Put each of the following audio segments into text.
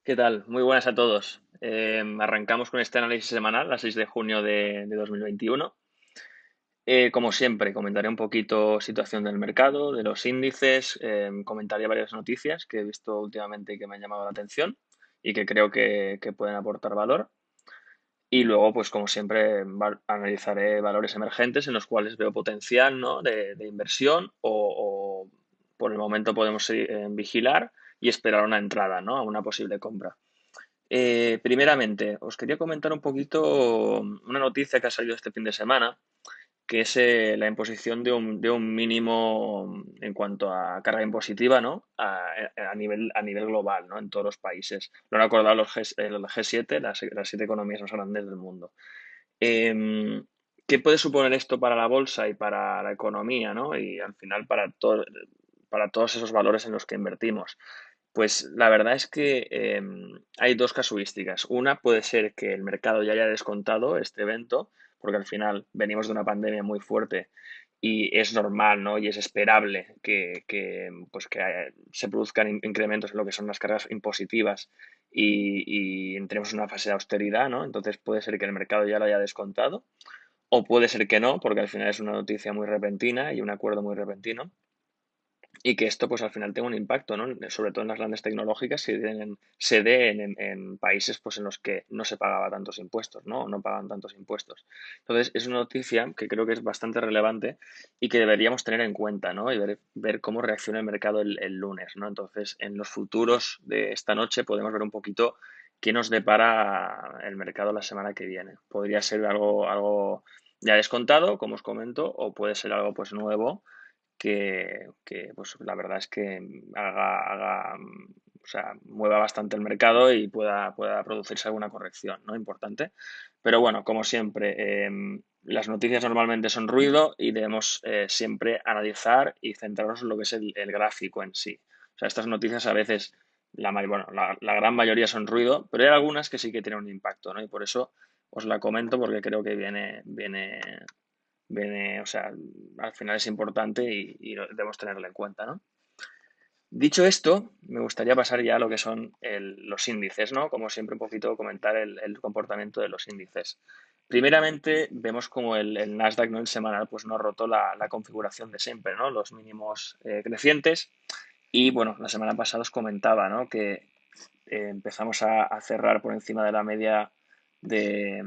¿Qué tal? Muy buenas a todos. Arrancamos con este análisis semanal a 6 de junio de 2021. Como siempre, comentaré un poquito situación del mercado, de los índices, comentaré varias noticias que he visto últimamente y que me han llamado la atención y que creo que pueden aportar valor. Y luego, pues como siempre, analizaré valores emergentes en los cuales veo potencial, ¿no? de inversión o por el momento podemos vigilar y esperar una entrada, ¿no? A una posible compra. Primeramente, os quería comentar un poquito una noticia que ha salido este fin de semana, que es la imposición de un mínimo en cuanto a carga impositiva, ¿no? A nivel global, ¿no? En todos los países. Lo han acordado el G7, las 7 economías más grandes del mundo. Em, ¿Qué puede suponer esto para la bolsa y para la economía, ¿no? Y al final para todos esos valores en los que invertimos? Pues la verdad es que hay dos casuísticas. Una puede ser que el mercado ya haya descontado este evento, porque al final venimos de una pandemia muy fuerte y es normal, ¿no? Y es esperable que se produzcan incrementos en lo que son las cargas impositivas y entremos en una fase de austeridad, ¿no? Entonces puede ser que el mercado ya lo haya descontado, o puede ser que no, porque al final es una noticia muy repentina y un acuerdo muy repentino. Y que esto, pues al final tenga un impacto, ¿no? Sobre todo en las grandes tecnológicas, se dé en países pues, en los que no se pagaba tantos impuestos, ¿no? O no pagan tantos impuestos. Entonces, es una noticia que creo que es bastante relevante y que deberíamos tener en cuenta, ¿no? Y ver cómo reacciona el mercado el lunes, ¿no? Entonces, en los futuros de esta noche podemos ver un poquito qué nos depara el mercado la semana que viene. Podría ser algo ya descontado, como os comento, o puede ser algo pues nuevo pues la verdad es que o sea, mueva bastante el mercado y pueda producirse alguna corrección, ¿no? Importante. Pero bueno, como siempre, las noticias normalmente son ruido y debemos siempre analizar y centrarnos en lo que es el gráfico en sí. O sea, estas noticias a veces, la gran mayoría son ruido, pero hay algunas que sí que tienen un impacto, ¿no? Y por eso os la comento porque creo que o sea, al final es importante y debemos tenerlo en cuenta, ¿no? Dicho esto, me gustaría pasar ya a lo que son los índices, ¿no? Como siempre, un poquito comentar el comportamiento de los índices. Primeramente, vemos como el Nasdaq, ¿no? El semanal, pues no ha roto la configuración de siempre, ¿no? Los mínimos crecientes. Y bueno, la semana pasada os comentaba, ¿no? Que empezamos a cerrar por encima de la media de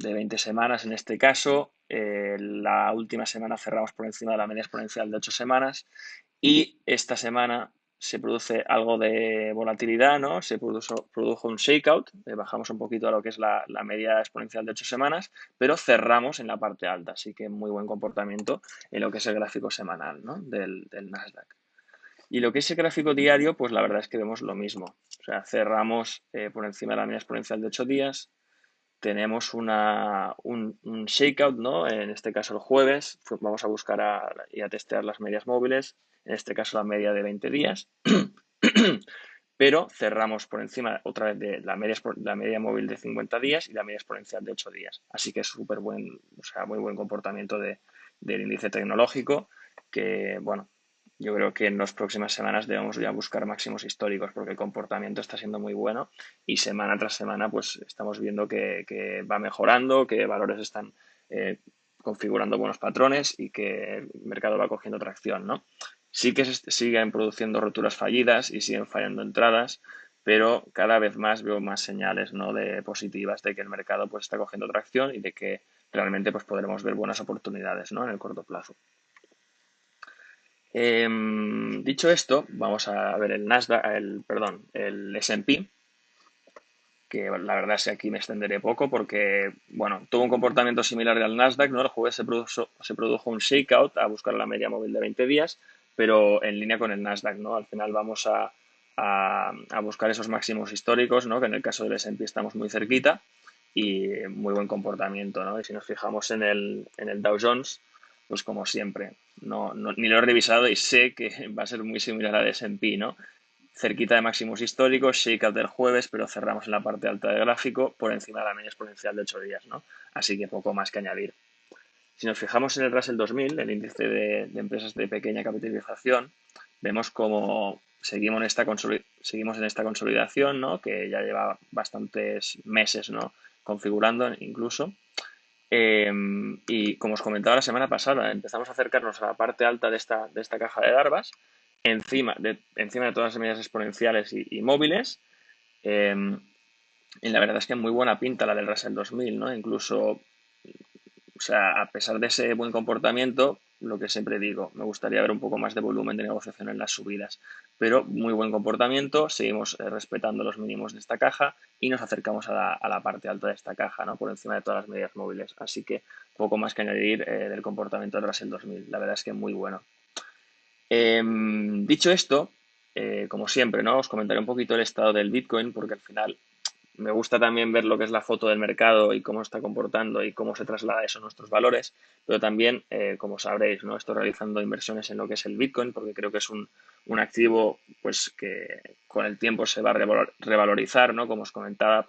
20 semanas en este caso. La última semana cerramos por encima de la media exponencial de 8 semanas y esta semana se produce algo de volatilidad, ¿no? Se produjo un shakeout, bajamos un poquito a lo que es la media exponencial de 8 semanas, pero cerramos en la parte alta, así que muy buen comportamiento en lo que es el gráfico semanal, ¿no? del Nasdaq. Y lo que es el gráfico diario, pues la verdad es que vemos lo mismo. O sea, cerramos por encima de la media exponencial de 8 días, tenemos un shakeout, ¿no? En este caso el jueves, vamos a buscar y a testear las medias móviles, en este caso la media de 20 días, pero cerramos por encima otra vez de la media móvil de 50 días y la media exponencial de 8 días. Así que es súper buen, o sea, muy buen comportamiento del índice tecnológico que, bueno, yo creo que en las próximas semanas debemos ya buscar máximos históricos porque el comportamiento está siendo muy bueno y semana tras semana pues estamos viendo que va mejorando, que valores están configurando buenos patrones y que el mercado va cogiendo tracción, ¿no? Sí que siguen produciendo roturas fallidas y siguen fallando entradas, pero cada vez más veo más señales, ¿no? de positivas de que el mercado pues está cogiendo tracción y de que realmente pues podremos ver buenas oportunidades, ¿no? en el corto plazo. Dicho esto, vamos a ver el Nasdaq, perdón, el S&P, que la verdad es que aquí me extenderé poco porque, bueno, tuvo un comportamiento similar al Nasdaq, ¿no? El jueves se produjo un shakeout a buscar la media móvil de 20 días, pero en línea con el Nasdaq, ¿no? Al final vamos a buscar esos máximos históricos, ¿no? Que en el caso del S&P estamos muy cerquita y muy buen comportamiento, ¿no? Y si nos fijamos en el Dow Jones, pues como siempre, ni lo he revisado y sé que va a ser muy similar al S&P, ¿no? Cerquita de máximos históricos, shakeout del jueves, pero cerramos en la parte alta del gráfico por encima de la media exponencial de 8 días, ¿no? Así que poco más que añadir. Si nos fijamos en el Russell 2000, el índice de empresas de pequeña capitalización, vemos como seguimos en esta seguimos en esta consolidación, ¿no? Que ya lleva bastantes meses, ¿no? Configurando incluso. Y como os comentaba la semana pasada, empezamos a acercarnos a la parte alta de esta caja de Darvas, encima de todas las medidas exponenciales y móviles. eh, y la verdad es que muy buena pinta la del Russell 2000, ¿no? Incluso, o sea, a pesar de ese buen comportamiento, lo que siempre digo, me gustaría ver un poco más de volumen de negociación en las subidas. Pero muy buen comportamiento, seguimos respetando los mínimos de esta caja y nos acercamos a la parte alta de esta caja, ¿no? Por encima de todas las medidas móviles. Así que poco más que añadir del comportamiento del Russell 2000. La verdad es que muy bueno. Dicho esto, como siempre, ¿no? Os comentaré un poquito el estado del Bitcoin porque al final me gusta también ver lo que es la foto del mercado y cómo está comportando y cómo se traslada eso a nuestros valores, pero también, como sabréis, ¿no? Estoy realizando inversiones en lo que es el Bitcoin porque creo que es un activo pues, que con el tiempo se va a revalorizar, ¿no? Como os comentaba,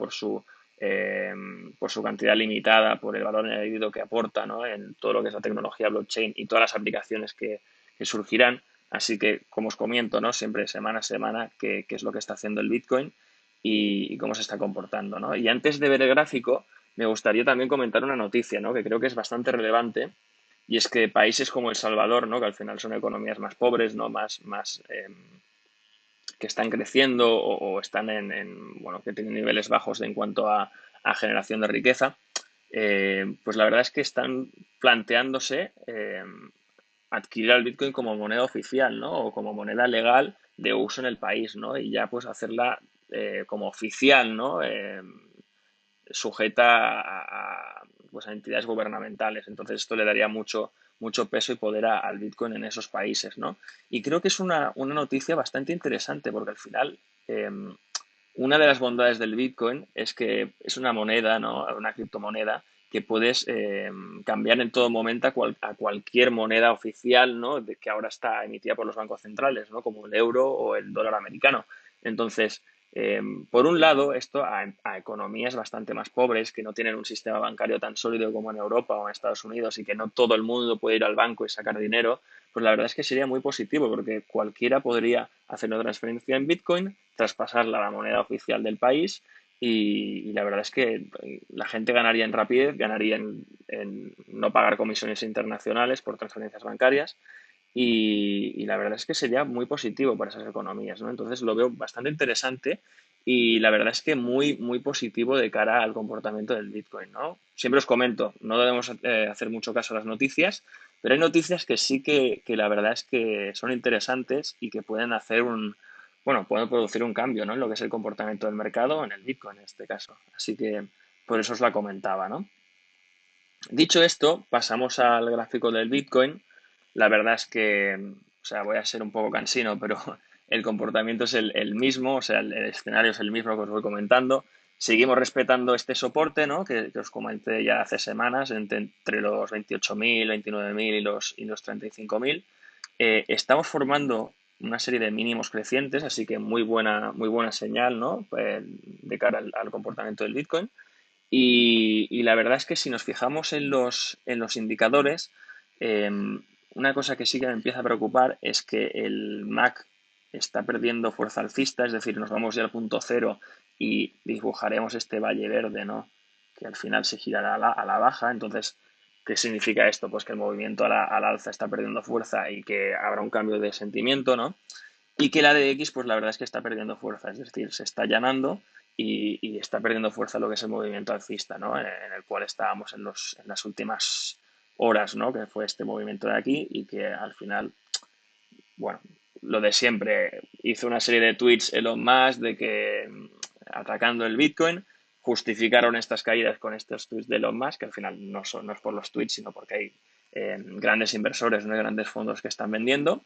eh, por su cantidad limitada, por el valor añadido que aporta, ¿no? En todo lo que es la tecnología blockchain y todas las aplicaciones que surgirán. Así que, como os comento, ¿no? Siempre semana a semana, qué es lo que está haciendo el Bitcoin y cómo se está comportando, ¿no? Y antes de ver el gráfico, me gustaría también comentar una noticia, ¿no? Que creo que es bastante relevante y es que países como El Salvador, ¿no? Que al final son economías más pobres, ¿no? Que están creciendo o están bueno, que tienen niveles bajos en cuanto a generación de riqueza, pues la verdad es que están planteándose adquirir al Bitcoin como moneda oficial, ¿no? O como moneda legal de uso en el país, ¿no? Y ya pues hacerla como oficial, ¿no? Sujeta pues a entidades gubernamentales. Entonces esto le daría mucho peso y poder al Bitcoin en esos países, ¿no? Y creo que es una noticia bastante interesante porque al final una de las bondades del Bitcoin es que es una moneda, ¿no? Una criptomoneda que puedes cambiar en todo momento a cualquier moneda oficial, ¿no? Que ahora está emitida por los bancos centrales, ¿no? Como el euro o el dólar americano. Entonces, por un lado, esto a economías bastante más pobres que no tienen un sistema bancario tan sólido como en Europa o en Estados Unidos y que no todo el mundo puede ir al banco y sacar dinero, pues la verdad es que sería muy positivo porque cualquiera podría hacer una transferencia en Bitcoin, traspasarla a la moneda oficial del país y la verdad es que la gente ganaría en rapidez, ganaría en no pagar comisiones internacionales por transferencias bancarias y la verdad es que sería muy positivo para esas economías, ¿no? Entonces lo veo bastante interesante y la verdad es que muy positivo de cara al comportamiento del Bitcoin, ¿no? Siempre os comento, no debemos hacer mucho caso a las noticias, pero hay noticias que sí que la verdad es que son interesantes y que pueden hacer bueno, pueden producir un cambio, ¿no? En lo que es el comportamiento del mercado, en el Bitcoin en este caso. Así que por eso os la comentaba, ¿no? Dicho esto, pasamos al gráfico del Bitcoin. La verdad es que, o sea, voy a ser un poco cansino, pero el comportamiento es el mismo, o sea, el escenario es el mismo que os voy comentando. Seguimos respetando este soporte, ¿no? Que os comenté ya hace semanas, entre los 28.000, 29.000 y los 35.000. Estamos formando una serie de mínimos crecientes, así que muy buena señal, ¿no? De cara al comportamiento del Bitcoin. Y la verdad es que si nos fijamos en los indicadores, eh, una cosa que sí que me empieza a preocupar es que el MAC está perdiendo fuerza alcista, es decir, nos vamos ya al punto cero y dibujaremos este valle verde, ¿no? Que al final se girará a la baja. Entonces, ¿qué significa esto? Pues que el movimiento al alza está perdiendo fuerza y que habrá un cambio de sentimiento, ¿no? Y que la de X, pues la verdad es que está perdiendo fuerza, es decir, se está allanando y está perdiendo fuerza lo que es el movimiento alcista, ¿no? En el cual estábamos en las últimas horas, ¿no? Que fue este movimiento de aquí y que al final, bueno, lo de siempre, hizo una serie de tweets Elon Musk de que atacando el Bitcoin, justificaron estas caídas con estos tweets de Elon Musk, que al final no es por los tweets, sino porque hay grandes inversores, no hay grandes fondos que están vendiendo.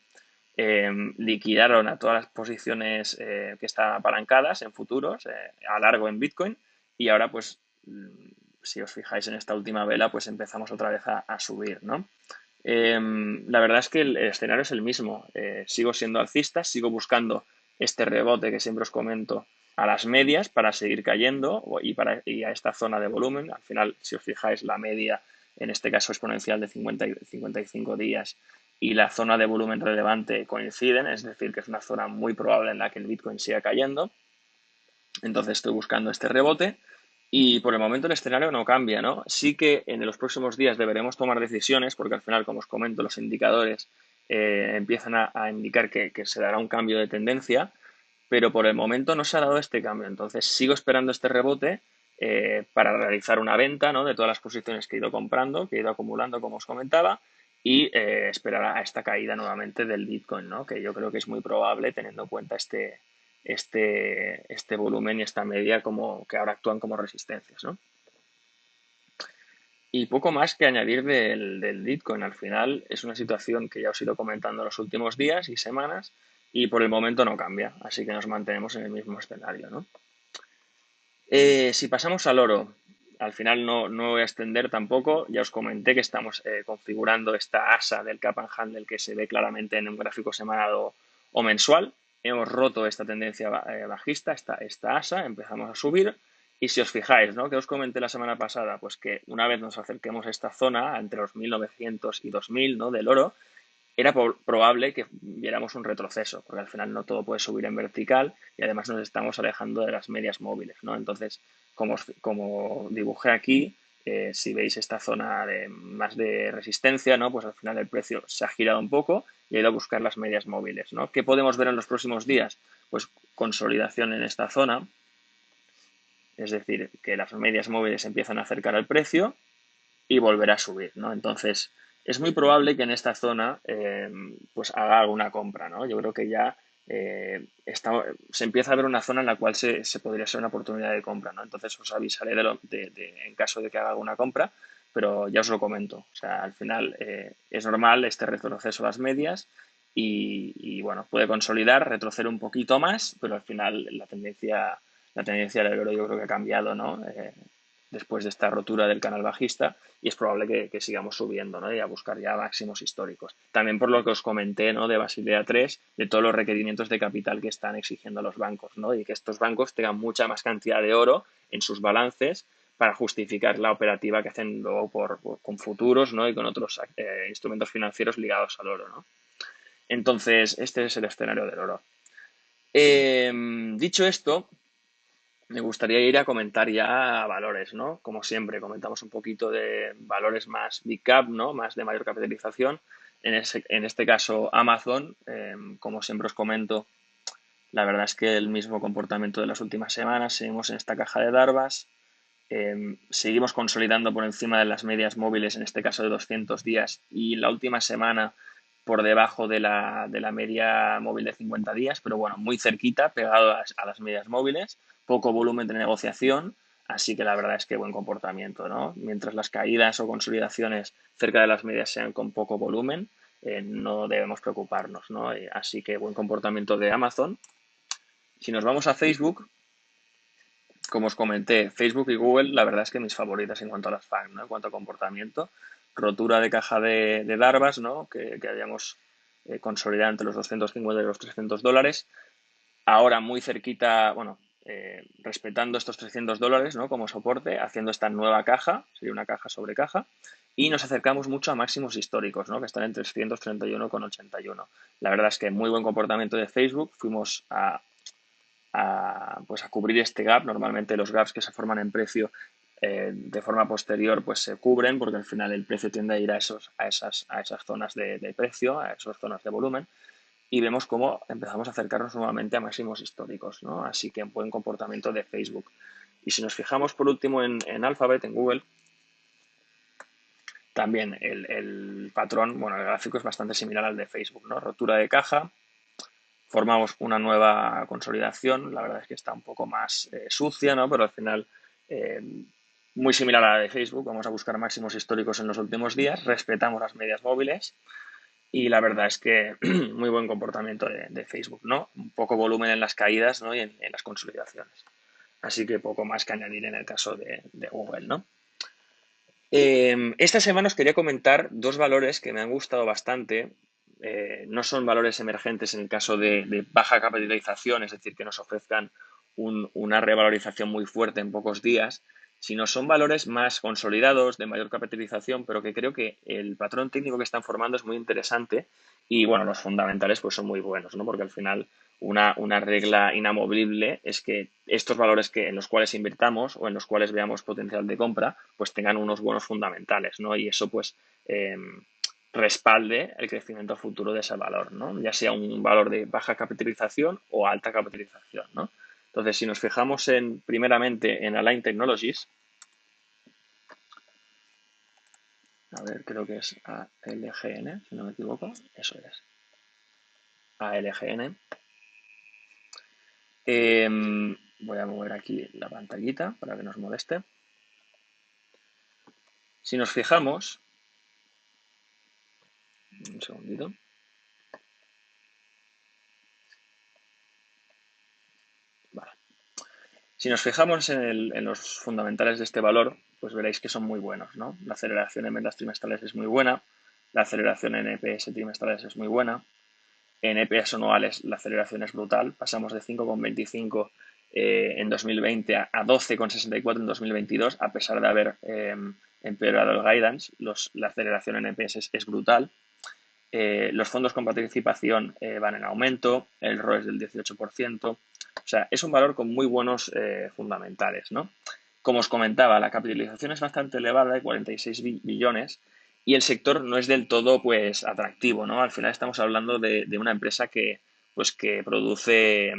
Liquidaron a todas las posiciones que estaban apalancadas en futuros, a largo en Bitcoin, y ahora pues si os fijáis en esta última vela, pues empezamos otra vez a subir, ¿no? La verdad es que el escenario es el mismo. Sigo siendo alcista, sigo buscando este rebote que siempre os comento a las medias para seguir cayendo y a esta zona de volumen. Al final, si os fijáis, la media, en este caso exponencial de 50 y 55 días, y la zona de volumen relevante coinciden, es decir, que es una zona muy probable en la que el Bitcoin siga cayendo. Entonces estoy buscando este rebote y por el momento el escenario no cambia, ¿no? Sí que en los próximos días deberemos tomar decisiones porque al final, como os comento, los indicadores empiezan a indicar que se dará un cambio de tendencia, pero por el momento no se ha dado este cambio. Entonces sigo esperando este rebote para realizar una venta, ¿no? De todas las posiciones que he ido comprando, que he ido acumulando, como os comentaba, y esperar a esta caída nuevamente del Bitcoin, ¿no? Que yo creo que es muy probable teniendo en cuenta este volumen y esta media como que ahora actúan como resistencias, ¿no? Y poco más que añadir del Bitcoin. Al final es una situación que ya os he ido comentando los últimos días y semanas y por el momento no cambia, así que nos mantenemos en el mismo escenario, ¿no? Si pasamos al oro, al final no voy a extender tampoco, ya os comenté que estamos configurando esta asa del Cap and Handle que se ve claramente en un gráfico semanal o mensual. Hemos roto esta tendencia bajista, esta asa, empezamos a subir y si os fijáis, ¿no? Que os comenté la semana pasada, pues que una vez nos acerquemos a esta zona entre los 1900 y 2000, ¿no? Del oro, era probable que viéramos un retroceso, porque al final no todo puede subir en vertical y además nos estamos alejando de las medias móviles, ¿no? Entonces, como dibujé aquí, si veis esta zona más de resistencia, ¿no? Pues al final el precio se ha girado un poco y ha ido a buscar las medias móviles, ¿no? ¿Qué podemos ver en los próximos días? Pues consolidación en esta zona, es decir, que las medias móviles empiezan a acercar al precio y volverá a subir, ¿no? Entonces, es muy probable que en esta zona pues haga alguna compra, ¿no? Yo creo que ya se empieza a ver una zona en la cual se podría ser una oportunidad de compra, ¿no? Entonces os avisaré en caso de que haga alguna compra, pero ya os lo comento. O sea, al final es normal este retroceso a las medias y, bueno, puede consolidar, retroceder un poquito más, pero al final la tendencia del euro yo creo que ha cambiado, ¿no? Después de esta rotura del canal bajista y es probable que sigamos subiendo, ¿no? Y a buscar ya máximos históricos. También por lo que os comenté, ¿no? De Basilea 3, de todos los requerimientos de capital que están exigiendo los bancos, ¿no? Y que estos bancos tengan mucha más cantidad de oro en sus balances para justificar la operativa que hacen luego con futuros, ¿no? Y con otros instrumentos financieros ligados al oro, ¿no? Entonces, este es el escenario del oro. Dicho esto, me gustaría ir a comentar ya valores, ¿no? Como siempre, comentamos un poquito de valores más big cap, ¿no? Más de mayor capitalización. En este caso, Amazon, como siempre os comento, la verdad es que el mismo comportamiento de las últimas semanas, seguimos en esta caja de Darvas, seguimos consolidando por encima de las medias móviles, en este caso de 200 días, y la última semana por debajo de la media móvil de 50 días, pero bueno, muy cerquita, pegado a las medias móviles, poco volumen de negociación, así que la verdad es que buen comportamiento, ¿no? Mientras las caídas o consolidaciones cerca de las medias sean con poco volumen, no debemos preocuparnos, ¿no? Así que buen comportamiento de Amazon. Si nos vamos a Facebook, como os comenté, Facebook y Google, la verdad es que mis favoritas en cuanto a las FANG, ¿no? En cuanto a comportamiento. Rotura de caja de Darvas, ¿no? Que habíamos consolidado entre los 250 y los $300. Ahora muy cerquita, bueno, respetando estos $300, ¿no? Como soporte, haciendo esta nueva caja, sería una caja sobre caja. Y nos acercamos mucho a máximos históricos, ¿no? Que están en 331,81. La verdad es que muy buen comportamiento de Facebook. Fuimos pues a cubrir este gap. Normalmente los gaps que se forman en precio de forma posterior pues se cubren porque al final el precio tiende a ir a esas zonas de precio, a esas zonas de volumen y vemos cómo empezamos a acercarnos nuevamente a máximos históricos, ¿no? Así que buen comportamiento de Facebook. Y si nos fijamos por último en Alphabet, en Google, también el patrón, bueno, el gráfico es bastante similar al de Facebook, ¿no? Rotura de caja, formamos una nueva consolidación, la verdad es que está un poco más sucia, ¿no? Pero al final eh, muy similar a la de Facebook, vamos a buscar máximos históricos en los últimos días, respetamos las medias móviles y la verdad es que muy buen comportamiento de Facebook, ¿no? Un poco volumen en las caídas, ¿no? Y en las consolidaciones. Así que poco más que añadir en el caso de Google, ¿no? Esta semana os quería comentar dos valores que me han gustado bastante. No son valores emergentes en el caso de baja capitalización, es decir, que nos ofrezcan una revalorización muy fuerte en pocos días, Si no son valores más consolidados, de mayor capitalización, pero que creo que el patrón técnico que están formando es muy interesante y bueno, los fundamentales pues son muy buenos, ¿no? Porque al final una regla inamovible es que estos valores en los cuales invirtamos o en los cuales veamos potencial de compra, pues tengan unos buenos fundamentales, ¿no? Y eso pues eh, respalde el crecimiento futuro de ese valor, ¿no? Ya sea un valor de baja capitalización o alta capitalización, ¿no? Entonces, si nos fijamos primeramente en Align Technologies, a ver, creo que es ALGN, si no me equivoco, eso es, ALGN. Voy a mover aquí la pantallita para que nos moleste. Si nos fijamos, un segundito, vale. Si nos fijamos en los fundamentales de este valor, pues veréis que son muy buenos, ¿no? La aceleración en ventas trimestrales es muy buena, la aceleración en EPS trimestrales es muy buena, en EPS anuales la aceleración es brutal, pasamos de 5,25 en 2020 a 12,64 en 2022, a pesar de haber empeorado el guidance, la aceleración en EPS es brutal. Los fondos con participación van en aumento, el ROE es del 18%, o sea, es un valor con muy buenos fundamentales, ¿no? Como os comentaba, la capitalización es bastante elevada, de 46 billones, y el sector no es del todo pues atractivo, ¿no? Al final estamos hablando de una empresa que produce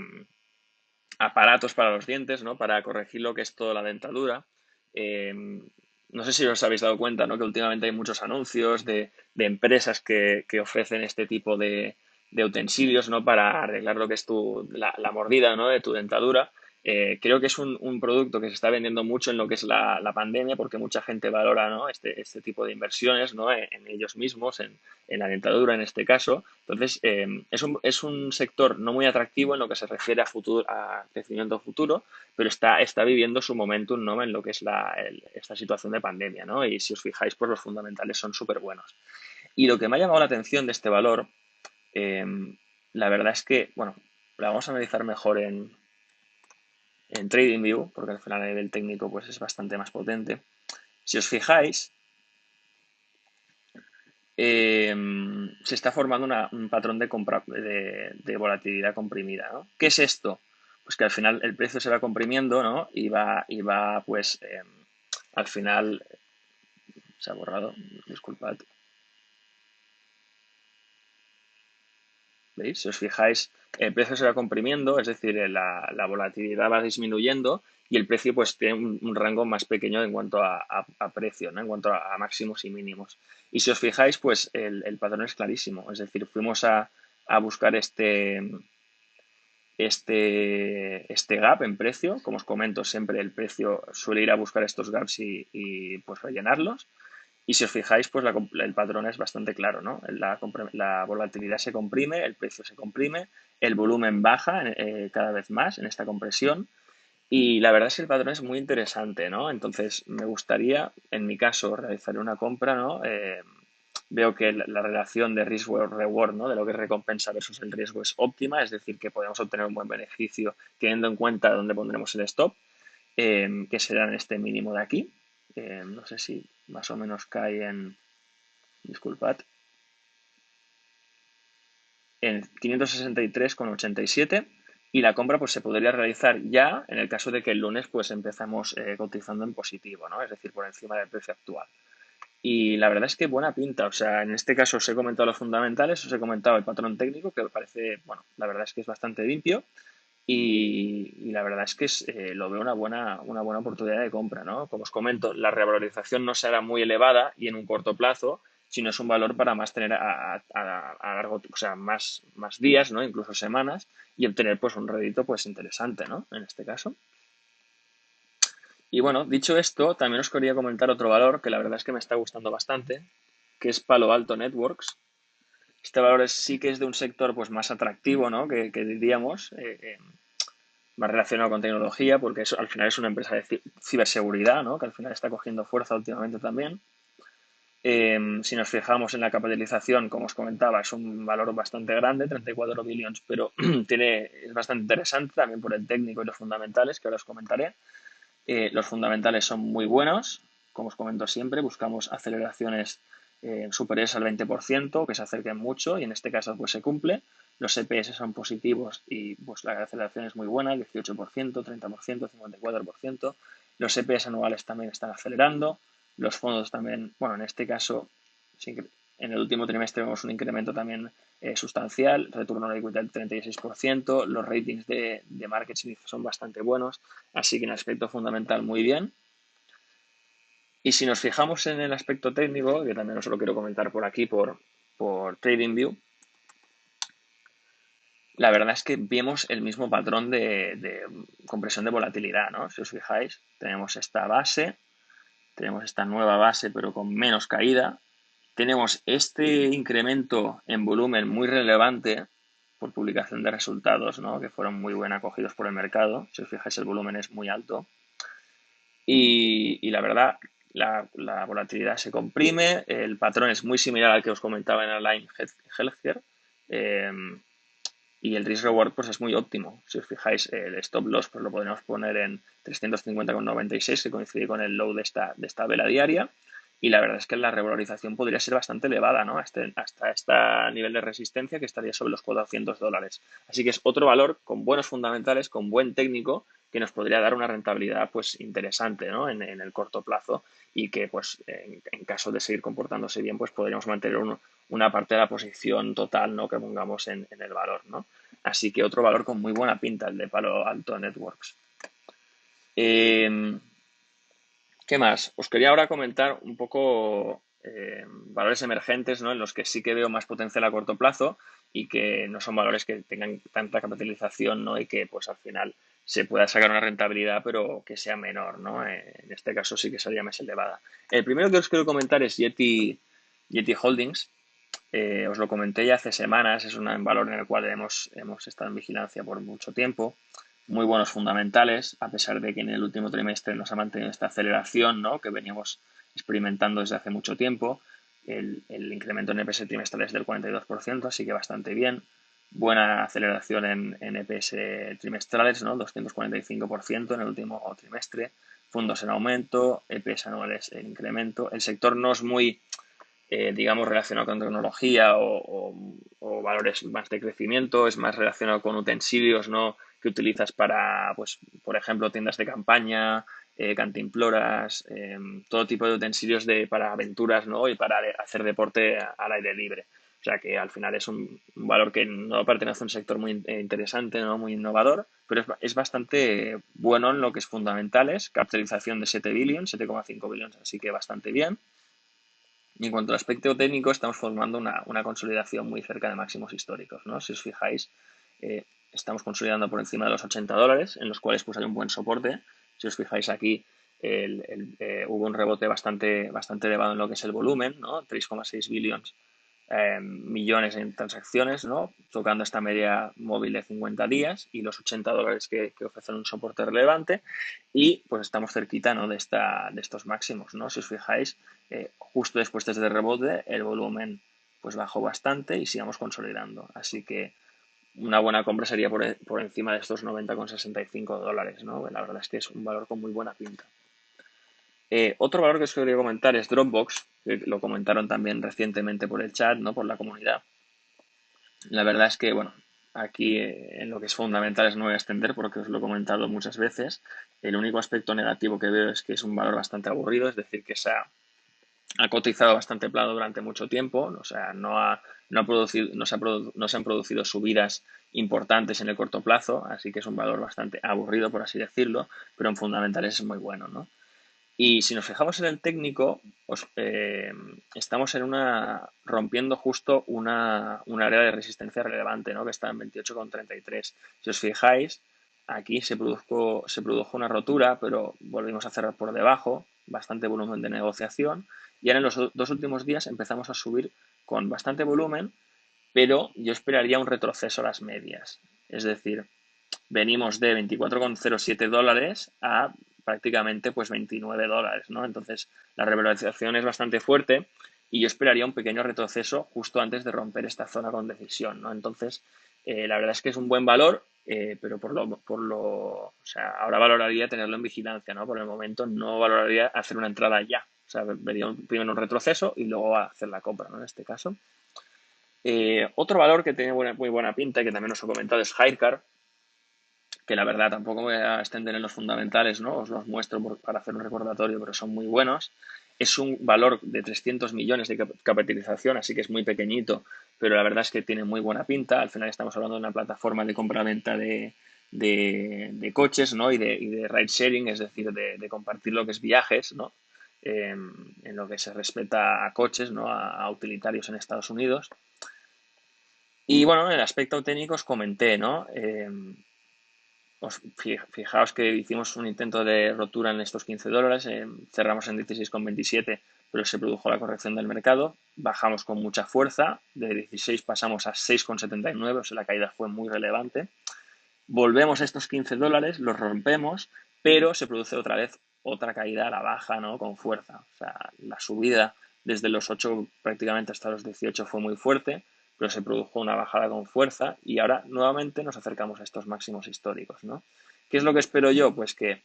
aparatos para los dientes, ¿no? Para corregir lo que es toda la dentadura. Eh, no sé si os habéis dado cuenta, ¿no? Que últimamente hay muchos anuncios de empresas que ofrecen este tipo de utensilios, ¿no? Para arreglar lo que es la mordida, ¿no? De tu dentadura. Creo que es un producto que se está vendiendo mucho en lo que es la pandemia porque mucha gente valora, ¿no? Este tipo de inversiones, ¿no? En ellos mismos, en la dentadura en este caso. Entonces, es un sector no muy atractivo en lo que se refiere a crecimiento futuro, pero está viviendo su momentum, ¿no? En lo que es esta situación de pandemia, ¿no? Y si os fijáis, pues los fundamentales son súper buenos. Y lo que me ha llamado la atención de este valor, eh, la verdad es que, bueno, la vamos a analizar mejor en TradingView, porque al final a nivel técnico pues es bastante más potente. Si os fijáis, se está formando un patrón de volatilidad comprimida, ¿no? ¿Qué es esto? Pues que al final el precio se va comprimiendo, ¿no? Y va pues, al final, se ha borrado, disculpad, ¿veis? Si os fijáis, el precio se va comprimiendo, es decir, la volatilidad va disminuyendo y el precio pues tiene un rango más pequeño en cuanto a precio, ¿no? En cuanto a máximos y mínimos. Y si os fijáis, pues el patrón es clarísimo, es decir, fuimos a buscar este gap en precio. Como os comento, siempre el precio suele ir a buscar estos gaps y pues rellenarlos. Y si os fijáis, pues el patrón es bastante claro, ¿no? La volatilidad se comprime, el precio se comprime, el volumen baja cada vez más en esta compresión. Y la verdad es que el patrón es muy interesante, ¿no? Entonces, me gustaría, en mi caso, realizar una compra, ¿no? Veo que la relación de risk-reward, ¿no? De lo que es recompensa versus el riesgo es óptima, es decir, que podemos obtener un buen beneficio teniendo en cuenta dónde pondremos el stop, que será en este mínimo de aquí. No sé si más o menos cae disculpad, en 563,87 y la compra pues se podría realizar ya en el caso de que el lunes pues empezamos cotizando en positivo, ¿no? Es decir, por encima del precio actual. Y la verdad es que buena pinta, o sea, en este caso os he comentado los fundamentales, os he comentado el patrón técnico, que me parece, bueno, la verdad es que es bastante limpio y la verdad es que lo veo una buena oportunidad de compra, ¿no? Como os comento, la revalorización no será muy elevada y en un corto plazo, sino es un valor para más tener a largo, o sea, más días, ¿no? Incluso semanas y obtener pues un rédito pues interesante, ¿no? En este caso. Y bueno, dicho esto, también os quería comentar otro valor que la verdad es que me está gustando bastante, que es Palo Alto Networks. Este valor sí que es de un sector pues más atractivo, ¿no? Que diríamos, más relacionado con tecnología, porque al final es una empresa de ciberseguridad, ¿no? Que al final está cogiendo fuerza últimamente también. Si nos fijamos en la capitalización, como os comentaba, es un valor bastante grande, 34 billones, pero es bastante interesante también por el técnico y los fundamentales, que ahora os comentaré. Los fundamentales son muy buenos, como os comento siempre, buscamos aceleraciones superiores al 20%, que se acerquen mucho y en este caso pues se cumple. Los EPS son positivos y pues la aceleración es muy buena, 18%, 30%, 54%. Los EPS anuales también están acelerando. Los fondos también, bueno, en este caso, en el último trimestre vemos un incremento también sustancial, retorno a la equity del 36%, los ratings de market son bastante buenos, así que en el aspecto fundamental muy bien. Y si nos fijamos en el aspecto técnico, que también os lo quiero comentar por aquí, por TradingView, la verdad es que vemos el mismo patrón de compresión de volatilidad, ¿no? Si os fijáis, tenemos esta base, tenemos esta nueva base, pero con menos caída. Tenemos este incremento en volumen muy relevante por publicación de resultados, ¿no? Que fueron muy bien acogidos por el mercado. Si os fijáis, el volumen es muy alto. Y la verdad, la volatilidad se comprime, el patrón es muy similar al que os comentaba en Align Healthcare, eh, y el risk reward pues es muy óptimo. Si os fijáis, el stop loss pues lo podemos poner en 350,96, que coincide con el low de esta vela diaria. Y la verdad es que la revalorización podría ser bastante elevada, ¿no? Hasta este nivel de resistencia que estaría sobre los $400. Así que es otro valor con buenos fundamentales, con buen técnico, que nos podría dar una rentabilidad pues interesante, ¿no? En el corto plazo y que pues en caso de seguir comportándose bien pues podríamos mantener una parte de la posición total, ¿no? Que pongamos en el valor, ¿no? Así que otro valor con muy buena pinta, el de Palo Alto Networks. Eh, ¿Qué más? Os quería ahora comentar un poco valores emergentes, ¿no? En los que sí que veo más potencial a corto plazo y que no son valores que tengan tanta capitalización, ¿no? Y que pues al final se pueda sacar una rentabilidad, pero que sea menor, ¿no? En este caso sí que sería más elevada. El primero que os quiero comentar es Yeti Holdings. Os lo comenté ya hace semanas, es un valor en el cual hemos estado en vigilancia por mucho tiempo. Muy buenos fundamentales, a pesar de que en el último trimestre nos ha mantenido esta aceleración, ¿no? Que veníamos experimentando desde hace mucho tiempo. El incremento en EPS trimestral es del 42%, así que bastante bien. Buena aceleración en EPS trimestrales, ¿no? 245% en el último trimestre. Fondos en aumento, EPS anuales en incremento. El sector no es muy digamos, relacionado con tecnología o valores más de crecimiento, es más relacionado con utensilios, ¿no? Que utilizas para, pues, por ejemplo, tiendas de campaña, cantimploras, todo tipo de utensilios para aventuras, ¿no? Y para hacer deporte al aire libre. O sea que al final es un valor que no pertenece a un sector muy interesante, ¿no? Muy innovador, pero es bastante bueno en lo que es fundamentales. Capitalización de 7 billion, 7,5 billones, así que bastante bien. Y en cuanto al aspecto técnico, estamos formando una consolidación muy cerca de máximos históricos, ¿no? Si os fijáis, estamos consolidando por encima de los $80, en los cuales pues hay un buen soporte. Si os fijáis aquí, hubo un rebote bastante elevado en lo que es el volumen, ¿no? 3,6 billones millones en transacciones, ¿no? Tocando esta media móvil de 50 días y los $80 que ofrecen un soporte relevante y pues estamos cerquita, ¿no? de estos máximos, ¿no? Si os fijáis, justo después de este rebote el volumen pues bajó bastante y sigamos consolidando. Así que una buena compra sería por encima de estos $90,65, ¿no? La verdad es que es un valor con muy buena pinta. Otro valor que os quería comentar es Dropbox, que lo comentaron también recientemente por el chat, ¿no? Por la comunidad. La verdad es que, bueno, aquí en lo que es fundamental no voy a extender porque os lo he comentado muchas veces. El único aspecto negativo que veo es que es un valor bastante aburrido, es decir, que ha cotizado bastante plano durante mucho tiempo, o sea, no se han producido subidas importantes en el corto plazo, así que es un valor bastante aburrido, por así decirlo, pero en fundamentales es muy bueno, ¿no? Y si nos fijamos en el técnico, estamos rompiendo justo una área de resistencia relevante, ¿no? Que está en 28,33. Si os fijáis, aquí se produjo una rotura, pero volvimos a cerrar por debajo, bastante volumen de negociación. Y ahora en los dos últimos días empezamos a subir con bastante volumen, pero yo esperaría un retroceso a las medias. Es decir, venimos de $24,07 a prácticamente pues $29, ¿no? Entonces la revalorización es bastante fuerte y yo esperaría un pequeño retroceso justo antes de romper esta zona con decisión, ¿no? Entonces la verdad es que es un buen valor pero o sea, ahora valoraría tenerlo en vigilancia, ¿no? Por el momento no valoraría hacer una entrada ya. O sea, vería primero un retroceso y luego hacer la compra, ¿no? En este caso. Otro valor que tiene muy buena pinta y que también os he comentado es Hirecar, que la verdad tampoco voy a extender en los fundamentales, ¿no? Os los muestro para hacer un recordatorio, pero son muy buenos. Es un valor de 300 millones de capitalización, así que es muy pequeñito, pero la verdad es que tiene muy buena pinta. Al final estamos hablando de una plataforma de compra-venta de coches, ¿no? Y de ride sharing, es decir, de compartir lo que es viajes, ¿no? En lo que se respecta a coches, ¿no? A utilitarios en Estados Unidos. Y bueno, en el aspecto técnico os comenté, ¿no? Fijaos que hicimos un intento de rotura en estos $15, cerramos en 16,27, pero se produjo la corrección del mercado, bajamos con mucha fuerza, de 16 pasamos a 6,79, o sea, la caída fue muy relevante. Volvemos a estos $15, los rompemos, pero se produce otra vez otra caída a la baja, ¿no? Con fuerza. O sea, la subida desde los 8 prácticamente hasta los 18 fue muy fuerte, pero se produjo una bajada con fuerza y ahora nuevamente nos acercamos a estos máximos históricos, ¿no? ¿Qué es lo que espero yo? Pues que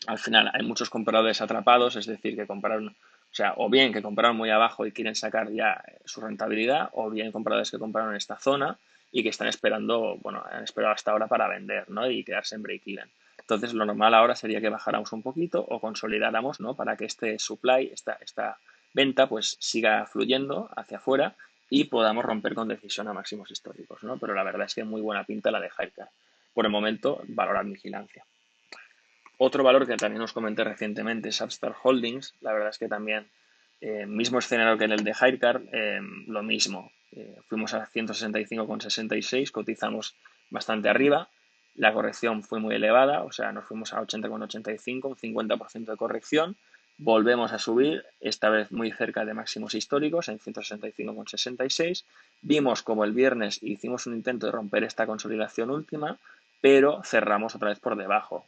al final hay muchos compradores atrapados, es decir, que compraron, o sea, o bien que compraron muy abajo y quieren sacar ya su rentabilidad, o bien compradores que compraron en esta zona y que están esperando, bueno, han esperado hasta ahora para vender, ¿no? Y quedarse en break-even. Entonces, lo normal ahora sería que bajáramos un poquito o consolidáramos, ¿no? Para que este supply, esta venta, pues siga fluyendo hacia afuera y podamos romper con decisión a máximos históricos, ¿no? Pero la verdad es que muy buena pinta la de Highcar. Por el momento, valorar vigilancia. Otro valor que también os comenté recientemente es Upstart Holdings. La verdad es que también, mismo escenario que en el de Hirecar, lo mismo. Fuimos a 165,66, cotizamos bastante arriba. La corrección fue muy elevada, o sea, nos fuimos a 80,85, un 50% de corrección. Volvemos a subir, esta vez muy cerca de máximos históricos, en 165,66. Vimos como el viernes hicimos un intento de romper esta consolidación última, pero cerramos otra vez por debajo.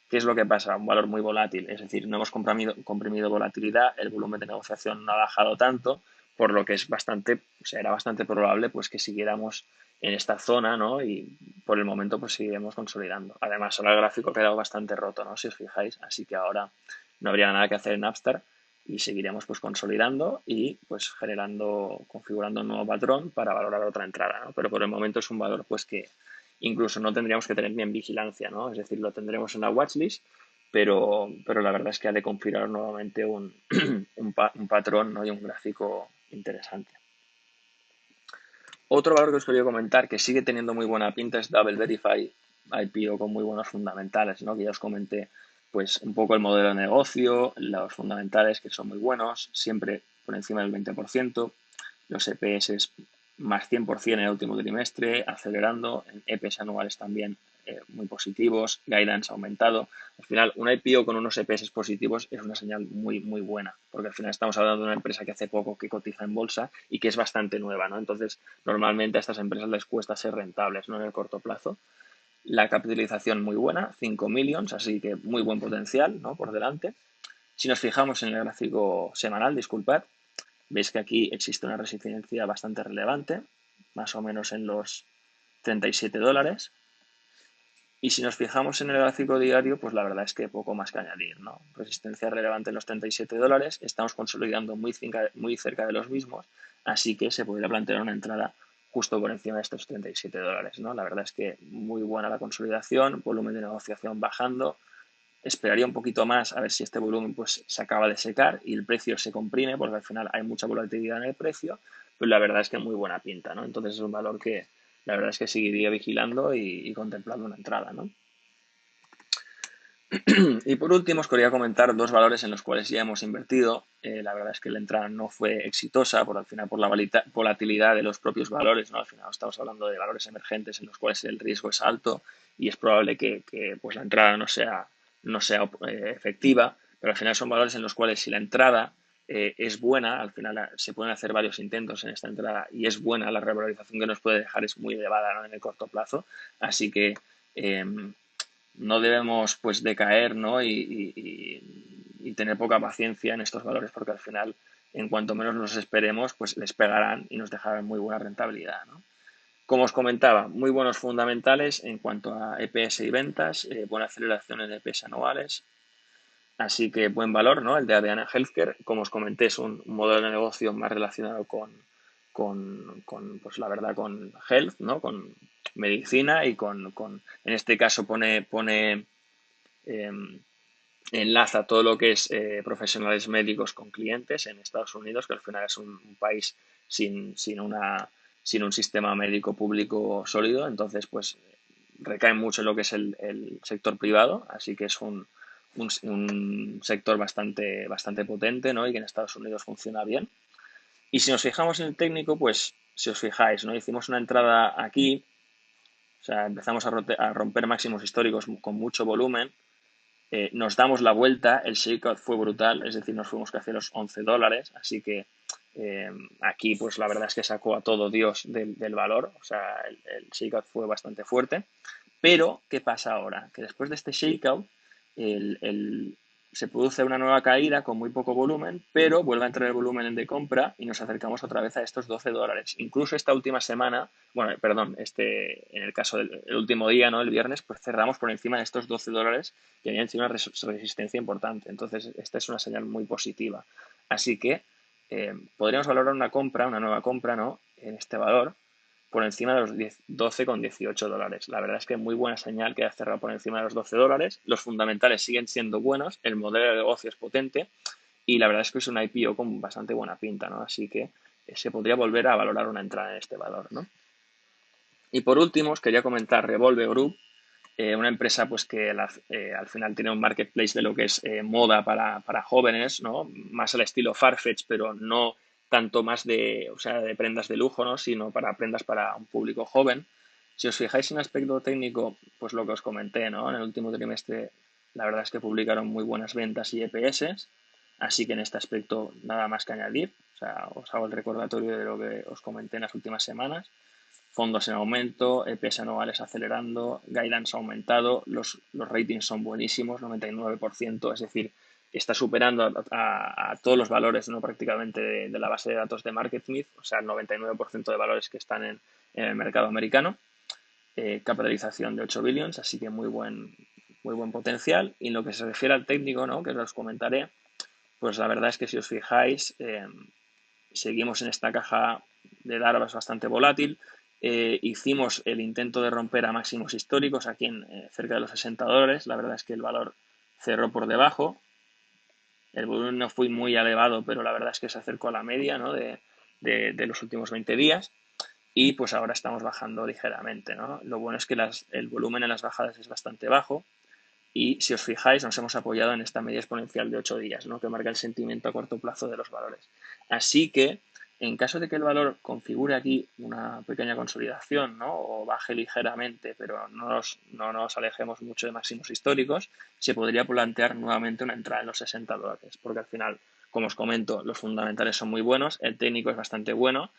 ¿Qué es lo que pasa? Un valor muy volátil, es decir, no hemos comprimido volatilidad, el volumen de negociación no ha bajado tanto, por lo que es bastante, o sea, era bastante probable pues que siguiéramos en esta zona, ¿no? Y por el momento pues seguiremos consolidando. Además, ahora el gráfico ha quedado bastante roto, ¿no? Si os fijáis, así que ahora no habría nada que hacer en Upstart y seguiremos pues consolidando y pues configurando un nuevo patrón para valorar otra entrada, ¿no? Pero por el momento es un valor pues que incluso no tendríamos que tener ni en vigilancia, ¿no? Es decir, lo tendremos en la watchlist, pero la verdad es que ha de configurar nuevamente un patrón, ¿no? Y un gráfico interesante. Otro valor que os quería comentar que sigue teniendo muy buena pinta es Double Verify IPO con muy buenos fundamentales, ¿no? Que ya os comenté pues un poco el modelo de negocio, los fundamentales que son muy buenos, siempre por encima del 20%, los EPS más 100% en el último trimestre, acelerando, en EPS anuales también muy positivos, guidance aumentado. Al final, una IPO con unos EPS positivos es una señal muy, muy buena, porque al final estamos hablando de una empresa que hace poco que cotiza en bolsa y que es bastante nueva, ¿no? Entonces, normalmente a estas empresas les cuesta ser rentables, ¿no? En el corto plazo. La capitalización muy buena, 5 millions, así que muy buen potencial, ¿no? Por delante. Si nos fijamos en el gráfico semanal, disculpad, veis que aquí existe una resistencia bastante relevante, más o menos en los $37. Y si nos fijamos en el gráfico diario, pues la verdad es que poco más que añadir, ¿no? Resistencia relevante en los $37, estamos consolidando muy cerca de los mismos, así que se podría plantear una entrada justo por encima de estos $37, ¿no? La verdad es que muy buena la consolidación, volumen de negociación bajando. Esperaría un poquito más a ver si este volumen pues se acaba de secar y el precio se comprime, porque al final hay mucha volatilidad en el precio, pero la verdad es que muy buena pinta, ¿no? Entonces es un valor que la verdad es que seguiría vigilando y contemplando una entrada, ¿no? Y por último, os quería comentar dos valores en los cuales ya hemos invertido. La verdad es que la entrada no fue exitosa, al final por la volatilidad de los propios valores, ¿no? Al final estamos hablando de valores emergentes en los cuales el riesgo es alto y es probable que, pues la entrada no sea efectiva, pero al final son valores en los cuales si la entrada es buena, al final se pueden hacer varios intentos en esta entrada y es buena, la revalorización que nos puede dejar es muy elevada, ¿no? En el corto plazo. Así que no debemos pues decaer, ¿no? Y tener poca paciencia en estos valores porque al final, en cuanto menos nos esperemos, pues les pegarán y nos dejarán muy buena rentabilidad, ¿no? Como os comentaba, muy buenos fundamentales en cuanto a EPS y ventas, buena aceleración en EPS anuales, así que buen valor, ¿no? El de Aveanna Healthcare, como os comenté, es un modelo de negocio más relacionado pues la verdad, con health, ¿no? Con medicina y en este caso eh, enlaza todo lo que es profesionales médicos con clientes en Estados Unidos, que al final es un país sin un sistema médico público sólido, entonces pues recae mucho en lo que es el sector privado, así que es un sector bastante potente, ¿no? Y que en Estados Unidos funciona bien. Y si nos fijamos en el técnico, pues si os fijáis, ¿no? Hicimos una entrada aquí, o sea, empezamos a romper máximos históricos con mucho volumen, nos damos la vuelta, el shakeout fue brutal, es decir, nos fuimos casi a los $11, así que aquí pues la verdad es que sacó a todo Dios del valor, o sea, el shakeout fue bastante fuerte, pero ¿qué pasa ahora? Que después de este shakeout el, el, se produce una nueva caída con muy poco volumen, pero vuelve a entrar el volumen de compra y nos acercamos otra vez a estos $12. Incluso esta última semana, bueno, perdón, en el caso del el último día, ¿no? El viernes, pues cerramos por encima de estos $12 que habían sido una resistencia importante. Entonces, esta es una señal muy positiva. Así que podríamos valorar una nueva compra, ¿no? En este valor por encima de los 12,18 dólares. La verdad es que muy buena señal que ha cerrado por encima de los $12. Los fundamentales siguen siendo buenos, el modelo de negocio es potente y la verdad es que es una IPO con bastante buena pinta, ¿no? Así que se podría volver a valorar una entrada en este valor, ¿no? Y por último, os quería comentar Revolve Group, una empresa pues que al final tiene un marketplace de lo que es moda para jóvenes, ¿no? Más al estilo Farfetch, pero no tanto más o sea, de prendas de lujo, ¿no? Sino para prendas para un público joven. Si os fijáis en aspecto técnico, pues lo que os comenté, ¿no? En el último trimestre, la verdad es que publicaron muy buenas ventas y EPS, así que en este aspecto nada más que añadir. O sea, os hago el recordatorio de lo que os comenté en las últimas semanas. Fondos en aumento, EPS anuales acelerando, guidance ha aumentado, los ratings son buenísimos, 99%, es decir, está superando a todos los valores, ¿no? Prácticamente de la base de datos de MarketSmith, o sea, el 99% de valores que están en el mercado americano. Capitalización de 8 billions, así que muy buen potencial. Y en lo que se refiere al técnico, ¿no? Que os comentaré, pues la verdad es que si os fijáis, seguimos en esta caja de larvas bastante volátil. Hicimos el intento de romper a máximos históricos aquí en cerca de los $60. La verdad es que el valor cerró por debajo. El volumen no fue muy elevado, pero la verdad es que se acercó a la media, ¿no? de los últimos 20 días. Y pues ahora estamos bajando ligeramente, ¿no? Lo bueno es que el volumen en las bajadas es bastante bajo. Y si os fijáis, nos hemos apoyado en esta media exponencial de 8 días, ¿no? Que marca el sentimiento a corto plazo de los valores. Así que, en caso de que el valor configure aquí una pequeña consolidación, ¿no? O baje ligeramente, pero no nos alejemos mucho de máximos históricos, se podría plantear nuevamente una entrada en los $60, porque al final, como os comento, los fundamentales son muy buenos, el técnico es bastante bueno,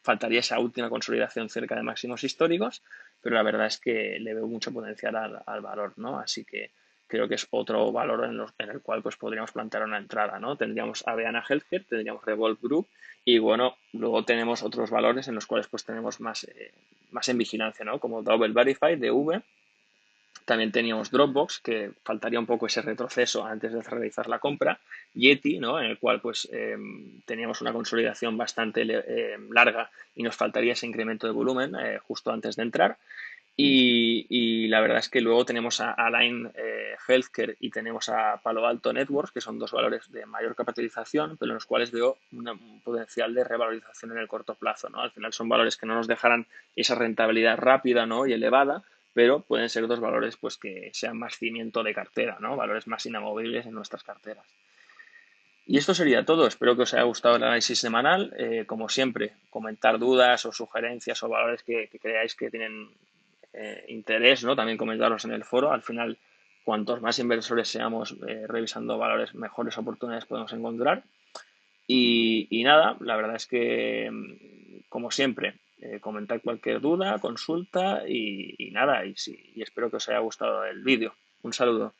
faltaría esa última consolidación cerca de máximos históricos, pero la verdad es que le veo mucho potencial al valor, ¿no? Así que creo que es otro valor en el cual pues podríamos plantear una entrada, ¿no? Tendríamos Aveanna Healthcare, tendríamos Revolve Group y bueno, luego tenemos otros valores en los cuales pues tenemos más en vigilancia, ¿no? Como Double Verify de V. También teníamos Dropbox, que faltaría un poco ese retroceso antes de realizar la compra. Yeti, ¿no? En el cual pues teníamos una consolidación bastante larga y nos faltaría ese incremento de volumen justo antes de entrar. Y la verdad es que luego tenemos a Align Healthcare y tenemos a Palo Alto Networks, que son dos valores de mayor capitalización, pero en los cuales veo un potencial de revalorización en el corto plazo, ¿no? Al final son valores que no nos dejarán esa rentabilidad rápida, ¿no? Y elevada, pero pueden ser dos valores pues que sean más cimiento de cartera, ¿no? Valores más inamovibles en nuestras carteras. Y esto sería todo. Espero que os haya gustado el análisis semanal. Como siempre, comentar dudas o sugerencias o valores que creáis que tienen interés, ¿no? También comentarlos en el foro. Al final, cuantos más inversores seamos revisando valores, mejores oportunidades podemos encontrar. Y nada, la verdad es que, como siempre, comentar cualquier duda, consulta y nada, y espero que os haya gustado el vídeo. Un saludo.